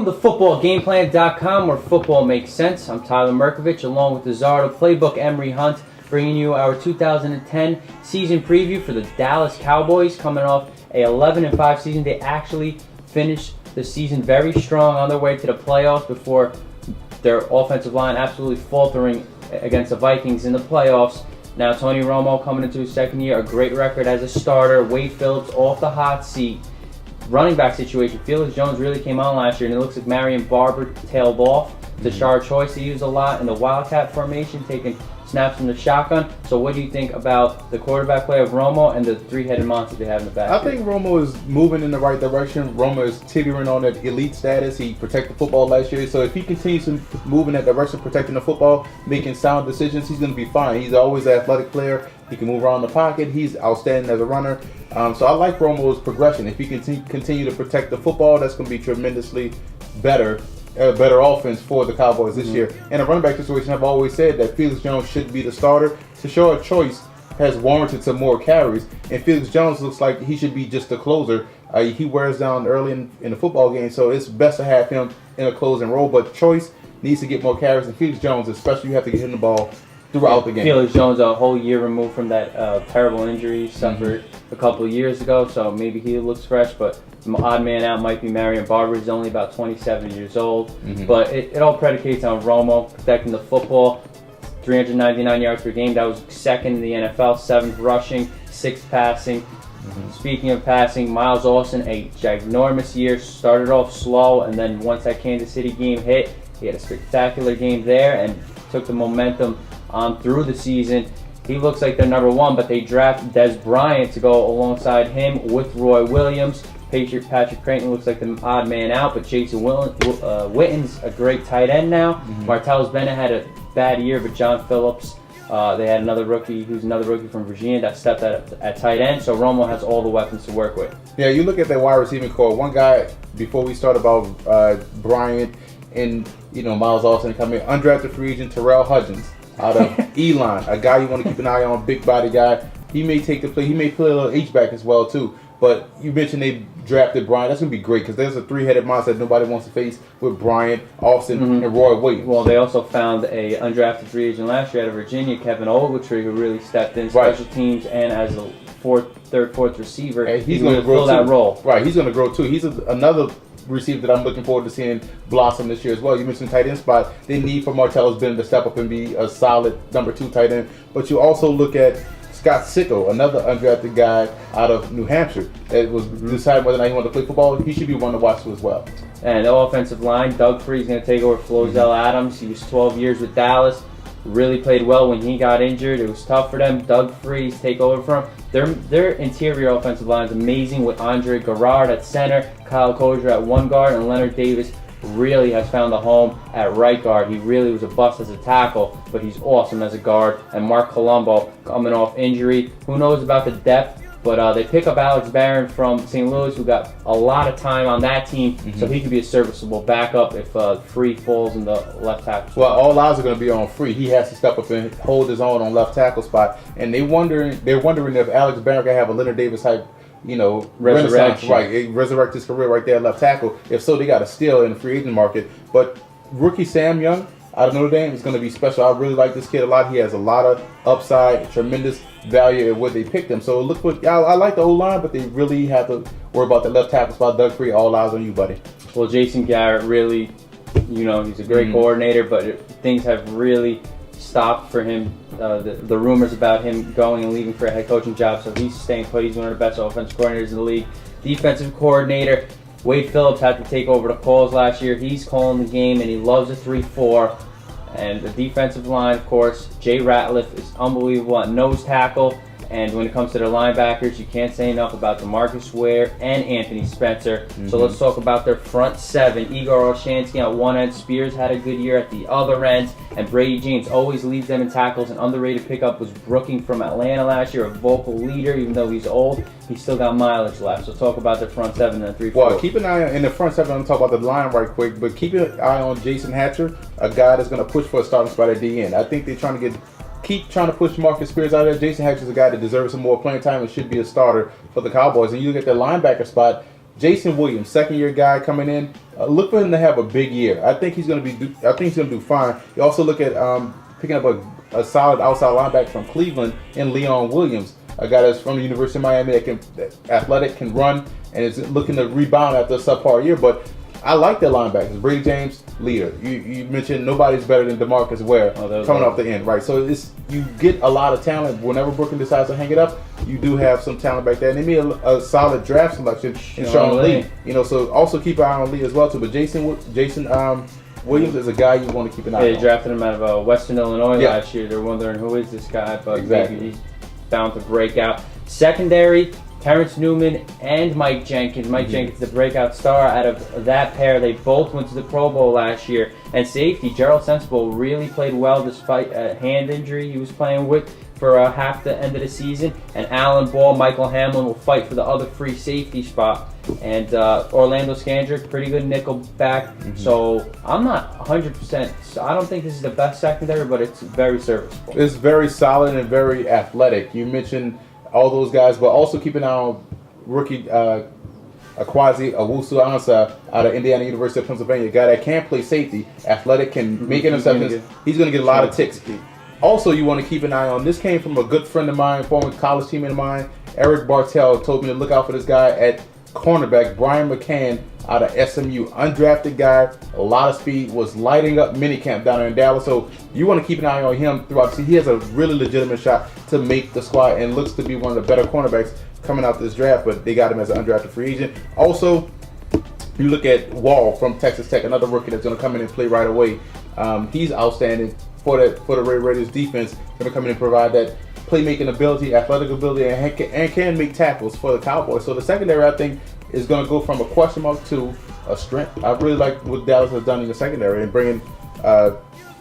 Welcome to footballgameplan.com, where football makes sense. I'm Tyler Merkovich, along with the Zardo Playbook Emery Hunt, bringing you our 2010 season preview for the Dallas Cowboys, coming off a 11-5 season. They actually finished the season very strong on their way to the playoffs before their offensive line absolutely faltering against the Vikings in the playoffs. Now Tony Romo coming into his second year, a great record as a starter. Wade Phillips off the hot seat. Running back situation, Felix Jones really came on last year, and it looks like Marion Barber tailed off. Tashard Choice he used a lot in the Wildcat formation, taking snaps from the shotgun. So what do you think about the quarterback play of Romo and the three-headed monster they have in the back? I think Romo is moving in the right direction. Romo is teetering on that elite status. He protected the football last year. So if he continues to move in that direction, protecting the football, making sound decisions, he's going to be fine. He's always an athletic player. He can move around the pocket. He's outstanding as a runner. So I like Romo's progression. If he can continue to protect the football, that's going to be tremendously better offense for the Cowboys this year. In a running back situation, I've always said that Felix Jones should be the starter. Tashard Choice has warranted some more carries, and Felix Jones looks like he should be just a closer. He wears down early in the football game, so it's best to have him in a closing role. But Choice needs to get more carries, and Felix Jones, especially, you have to get him the ball throughout the game. Felix Jones, a whole year removed from that terrible injury he suffered a couple of years ago, so maybe he looks fresh, but the odd man out might be Marion Barber. He's only about 27 years old, but it all predicates on Romo protecting the football. 399 yards per game, that was second in the NFL, 7th rushing, 6th passing. Speaking of passing, Miles Austin, a ginormous year, started off slow, and then once that Kansas City game hit, he had a spectacular game there and took the momentum on through the season. He looks like they're number one, but they draft Des Bryant to go alongside him with Roy Williams. Patrick Creighton looks like the odd man out, but Jason Witten's a great tight end now. Martellus Bennett had a bad year, but John Phillips, they had another rookie who's another rookie from Virginia that stepped at tight end. So Romo has all the weapons to work with. Yeah, you look at that wide receiving core. One guy, before we start about Bryant and Miles Austin coming in, undrafted free agent Terrell Hudgens out of Elon, a guy you want to keep an eye on, big body guy. He may take the play. He may play a little H-back as well too. But you mentioned they drafted Bryant. That's going to be great because there's a three-headed monster that nobody wants to face with Bryant, Austin, and Roy Williams. Well, they also found a undrafted free agent last year out of Virginia, Kevin Ogletree, who really stepped in special teams and as a third, fourth receiver. And he's going to grow that role. Right, he's going to grow too. He's another receiver that I'm looking forward to seeing blossom this year as well. You mentioned tight end spot. They need for Martellus Bennett to step up and be a solid number 2 tight end. But you also look at Scott Sicko, another undrafted guy out of New Hampshire that was deciding whether or not he wanted to play football. He should be one to watch as well. And the offensive line, Doug Free is going to take over Flozell Adams. He was 12 years with Dallas. Really played well when he got injured. It was tough for them. Doug Freeze take over for him. Their interior offensive line is amazing with Andre Garrard at center, Kyle Kozier at one guard, and Leonard Davis really has found a home at right guard. He really was a bust as a tackle, but he's awesome as a guard. And Mark Colombo coming off injury. Who knows about the depth, but they pick up Alex Barron from St. Louis, who got a lot of time on that team, so he could be a serviceable backup if Free falls in the left tackle spot. Well, all eyes are going to be on Free. He has to step up and hold his own on left tackle spot. And they're wondering if Alex Barron can have a Leonard Davis type resurrection, right? Resurrect his career right there at left tackle. If so, they got a steal in the free agent market. But rookie Sam Young out of Notre Dame is going to be special. I really like this kid a lot. He has a lot of upside, tremendous value at what they picked him. So look what I like the O-line, but they really have to worry about the left tackle spot. Doug Free, all eyes on you, buddy. Well, Jason Garrett really, he's a great coordinator, but things have really stopped for him. The rumors about him going and leaving for a head coaching job, so he's staying put. He's one of the best offensive coordinators in the league. Defensive coordinator Wade Phillips had to take over the calls last year. He's calling the game, and he loves a 3-4. And the defensive line, of course, Jay Ratliff is unbelievable at nose tackle. And when it comes to their linebackers, you can't say enough about DeMarcus Ware and Anthony Spencer. So let's talk about their front seven. Igor Olshansky at one end. Spears had a good year at the other end. And Brady James always leads them in tackles. An underrated pickup was Brooking from Atlanta last year, a vocal leader. Even though he's old, he's still got mileage left. So talk about their front seven and 3-4. Well, keep an eye in the front seven. I'm going to talk about the line right quick. But keep an eye on Jason Hatcher, a guy that's going to push for a starting spot at the end. I think they're trying to keep trying to push Marcus Spears out of there. Jason Hatcher is a guy that deserves some more playing time and should be a starter for the Cowboys. And you look at the linebacker spot, Jason Williams, second-year guy coming in. Look for him to have a big year. I think he's going to do fine. You also look at picking up a solid outside linebacker from Cleveland in Leon Williams, a guy that's from the University of Miami that athletic, can run, and is looking to rebound after a subpar year. But I like their linebackers. Brady James, leader. You mentioned nobody's better than DeMarcus Ware coming off the end, right? So you get a lot of talent. Whenever Brooklyn decides to hang it up, you do have some talent back there. And they made a solid draft selection in Sean Lee. So also keep an eye on Lee as well too. But Jason Williams is a guy you want to keep an eye on. They drafted him out of Western Illinois last year. They're wondering who is this guy, but maybe he's bound to break out. Secondary, Terrence Newman and Mike Jenkins. Mike Jenkins, the breakout star out of that pair. They both went to the Pro Bowl last year. And safety, Gerald Sensible really played well despite a hand injury he was playing with for half the end of the season. And Alan Ball, Michael Hamlin will fight for the other free safety spot. And Orlando Scandrick, pretty good nickel back. So I'm not 100%. I don't think this is the best secondary, but it's very serviceable. It's very solid and very athletic. You mentioned all those guys, but also keep an eye on rookie Akwazi Owusu-Ansah out of Indiana University of Pennsylvania, a guy that can play safety, athletic, can make interceptions. He's going to get a lot of ticks. Also, you want to keep an eye on, this came from a good friend of mine, former college teammate of mine, Eric Bartell, told me to look out for this guy at cornerback, Brian McCann out of SMU. Undrafted guy, a lot of speed, was lighting up minicamp down there in Dallas. So you want to keep an eye on him throughout the season. He has a really legitimate shot to make the squad and looks to be one of the better cornerbacks coming out this draft, but they got him as an undrafted free agent. Also, you look at Wall from Texas Tech, another rookie that's going to come in and play right away. He's outstanding for the Red Raiders defense. Going to come in and provide that playmaking ability, athletic ability, and can make tackles for the Cowboys. So the secondary, I think, is going to go from a question mark to a strength. I really like what Dallas has done in the secondary and bringing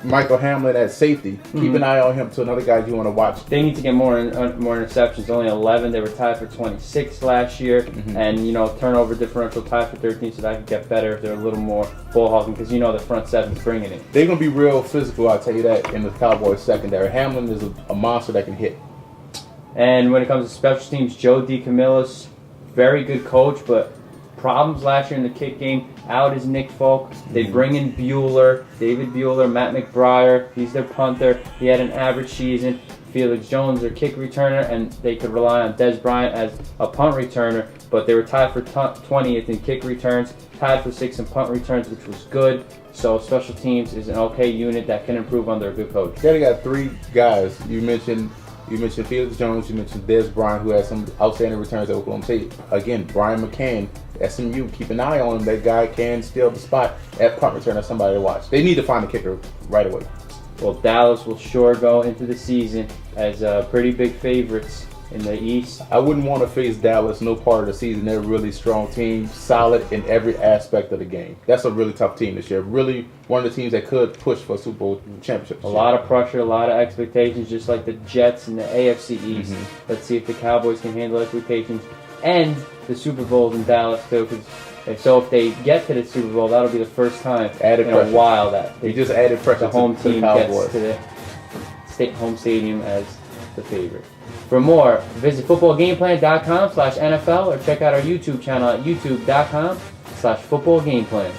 Michael Hamlin at safety. Keep an eye on him to another guy you want to watch. They need to get more interceptions. Only 11. They were tied for 26 last year, and turnover differential tied for 13. So that could get better if they're a little more ball hawking, because the front seven's bringing it. They're gonna be real physical. I'll tell you that in the Cowboys secondary. Hamlin is a monster that can hit. And when it comes to special teams, Joe DiCamillo's very good coach, but problems last year in the kick game. Out is Nick Folk. They bring in David Bueller, Matt McBriar. He's their punter. He had an average season. Felix Jones, their kick returner, and they could rely on Des Bryant as a punt returner, but they were tied for 20th in kick returns, tied for 6th in punt returns, which was good. So special teams is an okay unit that can improve under a good coach. They got 3 guys. You mentioned Felix Jones, you mentioned Des Bryant, who has some outstanding returns at Oklahoma State. Again, Brian McCann, SMU, keep an eye on him. That guy can steal the spot at punt return. That's somebody to watch. They need to find a kicker right away. Well, Dallas will sure go into the season as pretty big favorites in the East. I wouldn't want to face Dallas no part of the season. They're a really strong team, solid in every aspect of the game. That's a really tough team this year. Really one of the teams that could push for a Super Bowl championship. A lot of pressure, a lot of expectations, just like the Jets and the AFC East. Let's see if the Cowboys can handle expectations and the Super Bowl in Dallas too. If they get to the Super Bowl, that'll be the first time in a while that they just added pressure. The home team gets to the home stadium as the favorite. For more, visit footballgameplan.com/NFL or check out our YouTube channel at youtube.com/footballgameplan.